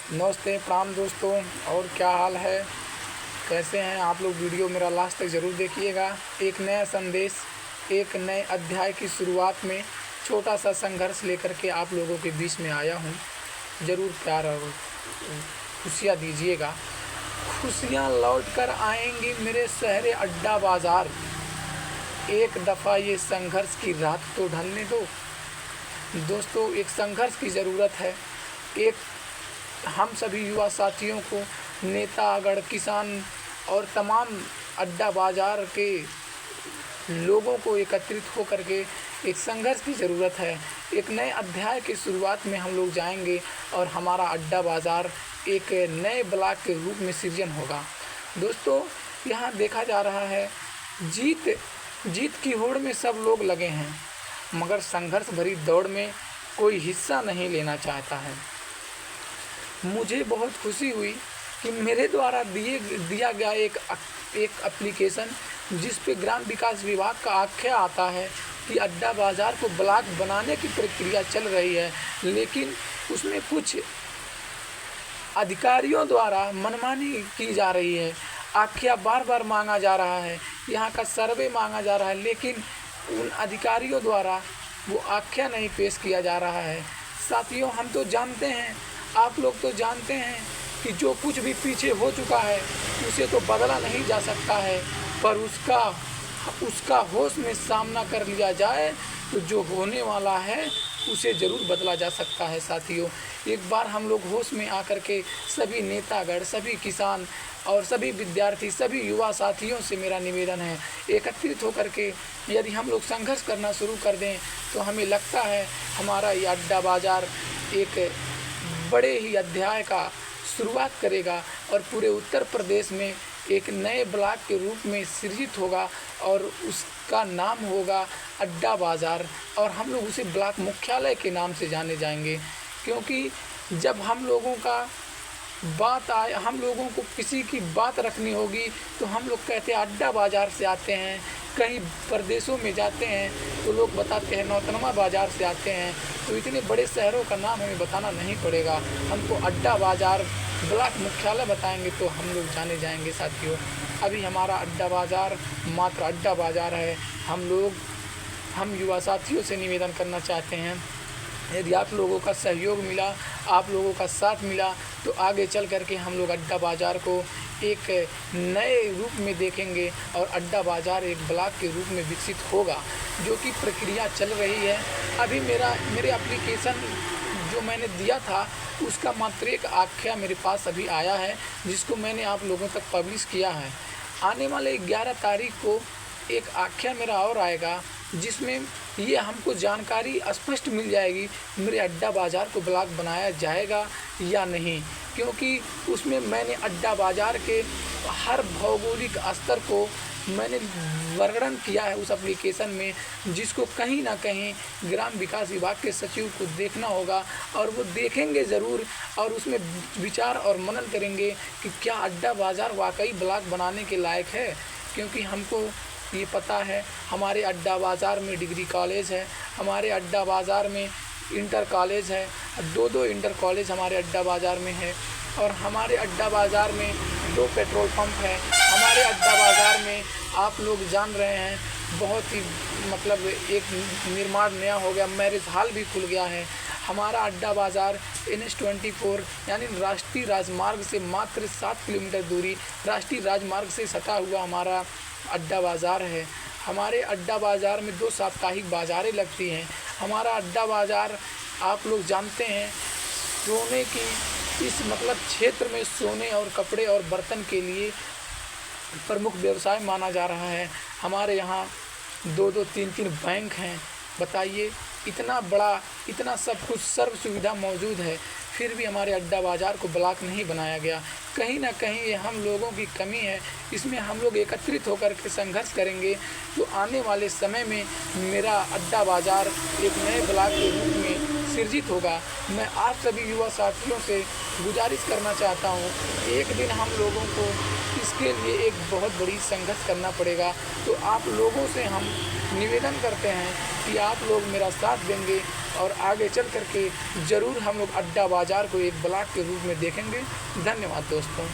नमस्ते प्रणाम दोस्तों। और क्या हाल है, कैसे हैं आप लोग। वीडियो मेरा लास्ट तक ज़रूर देखिएगा। एक नया संदेश, एक नए अध्याय की शुरुआत में छोटा सा संघर्ष लेकर के आप लोगों के बीच में आया हूं। ज़रूर प्यार और खुशियाँ दीजिएगा। खुशियाँ लौट कर आएंगी मेरे शहर अड्डा बाज़ार। एक दफ़ा ये संघर्ष की रात तो ढलने दो। दोस्तों, एक संघर्ष की ज़रूरत है। एक हम सभी युवा साथियों को, नेता, गढ़, किसान और तमाम अड्डा बाज़ार के लोगों को एकत्रित होकर के एक संघर्ष की ज़रूरत है। एक नए अध्याय की शुरुआत में हम लोग जाएंगे और हमारा अड्डा बाज़ार एक नए ब्लॉक के रूप में सृजन होगा। दोस्तों, यहाँ देखा जा रहा है जीत की होड़ में सब लोग लगे हैं, मगर संघर्ष भरी दौड़ में कोई हिस्सा नहीं लेना चाहता है। मुझे बहुत खुशी हुई कि मेरे द्वारा दिया गया एक एप्लीकेशन जिस पे ग्राम विकास विभाग का आख्या आता है कि अड्डा बाज़ार को ब्लॉक बनाने की प्रक्रिया चल रही है, लेकिन उसमें कुछ अधिकारियों द्वारा मनमानी की जा रही है। आख्या बार बार मांगा जा रहा है, यहाँ का सर्वे मांगा जा रहा है, लेकिन उन अधिकारियों द्वारा वो आख्या नहीं पेश किया जा रहा है। साथियों, हम तो जानते हैं, आप लोग तो जानते हैं कि जो कुछ भी पीछे हो चुका है उसे तो बदला नहीं जा सकता है, पर उसका होश में सामना कर लिया जाए तो जो होने वाला है उसे ज़रूर बदला जा सकता है। साथियों, एक बार हम लोग होश में आकर के सभी नेतागढ़, सभी किसान और सभी विद्यार्थी, सभी युवा साथियों से मेरा निवेदन है, एकत्रित होकर के यदि हम लोग संघर्ष करना शुरू कर दें तो हमें लगता है हमारा ये अड्डा बाज़ार एक बड़े ही अध्याय का शुरुआत करेगा और पूरे उत्तर प्रदेश में एक नए ब्लॉक के रूप में सृजित होगा और उसका नाम होगा अड्डा बाज़ार। और हम लोग उसे ब्लॉक मुख्यालय के नाम से जाने जाएंगे, क्योंकि जब हम लोगों को किसी की बात रखनी होगी तो हम लोग कहते हैं अड्डा बाज़ार से आते हैं। कहीं प्रदेशों में जाते हैं तो लोग बताते हैं नौतनवा बाज़ार से आते हैं। तो इतने बड़े शहरों का नाम हमें बताना नहीं पड़ेगा, हमको अड्डा बाज़ार ब्लॉक मुख्यालय बताएंगे तो हम लोग जाने जाएंगे। साथियों, अभी हमारा अड्डा बाज़ार मात्र अड्डा बाज़ार है। हम युवा साथियों से निवेदन करना चाहते हैं, यदि आप लोगों का सहयोग मिला, आप लोगों का साथ मिला तो आगे चल करके हम लोग अड्डा बाज़ार को एक नए रूप में देखेंगे और अड्डा बाज़ार एक ब्लॉक के रूप में विकसित होगा, जो कि प्रक्रिया चल रही है। अभी मेरे एप्लीकेशन जो मैंने दिया था उसका मात्र एक आख्या मेरे पास अभी आया है, जिसको मैंने आप लोगों तक पब्लिश किया है। आने वाले 11 तारीख को एक आख्या मेरा और आएगा, जिसमें ये हमको जानकारी स्पष्ट मिल जाएगी मेरे अड्डा बाज़ार को ब्लॉक बनाया जाएगा या नहीं, क्योंकि उसमें मैंने अड्डा बाज़ार के हर भौगोलिक स्तर को मैंने वर्णन किया है उस एप्लीकेशन में, जिसको कहीं ना कहीं ग्राम विकास विभाग के सचिव को देखना होगा और वो देखेंगे ज़रूर और उसमें विचार और मनन करेंगे कि क्या अड्डा बाज़ार वाकई ब्लॉक बनाने के लायक है। क्योंकि हमको ये पता है हमारे अड्डा बाज़ार में डिग्री कॉलेज है, हमारे अड्डा बाज़ार में इंटर कॉलेज है, दो इंटर कॉलेज हमारे अड्डा बाज़ार में है, और हमारे अड्डा बाज़ार में 2 पेट्रोल पंप है। हमारे अड्डा बाज़ार में आप लोग जान रहे हैं बहुत ही मतलब एक निर्माण नया हो गया, मैरिज हॉल भी खुल गया है। हमारा अड्डा बाज़ार NH-24 यानी राष्ट्रीय राजमार्ग से मात्र 7 किलोमीटर दूरी राष्ट्रीय राजमार्ग से सटा हुआ हमारा अड्डा बाज़ार है। हमारे अड्डा बाज़ार में 2 साप्ताहिक बाज़ारें लगती हैं। हमारा अड्डा बाज़ार आप लोग जानते हैं सोने की इस क्षेत्र में सोने और कपड़े और बर्तन के लिए प्रमुख व्यवसाय माना जा रहा है। हमारे यहाँ 2-2, 3-3 बैंक हैं। बताइए, इतना बड़ा, इतना सब कुछ सर्व सुविधा मौजूद है, फिर भी हमारे अड्डा बाज़ार को ब्लॉक नहीं बनाया गया। कहीं ना कहीं ये हम लोगों की कमी है। इसमें हम लोग एकत्रित होकर के संघर्ष करेंगे तो आने वाले समय में मेरा अड्डा बाज़ार एक नए ब्लॉक के रूप में सृजित होगा। मैं आप सभी युवा साथियों से गुजारिश करना चाहता हूँ, एक दिन हम लोगों को इसके लिए एक बहुत बड़ी संघर्ष करना पड़ेगा। तो आप लोगों से हम निवेदन करते हैं कि आप लोग मेरा साथ देंगे और आगे चल कर के ज़रूर हम लोग अड्डा बाज़ार को एक ब्लॉक के रूप में देखेंगे। धन्यवाद दोस्तों।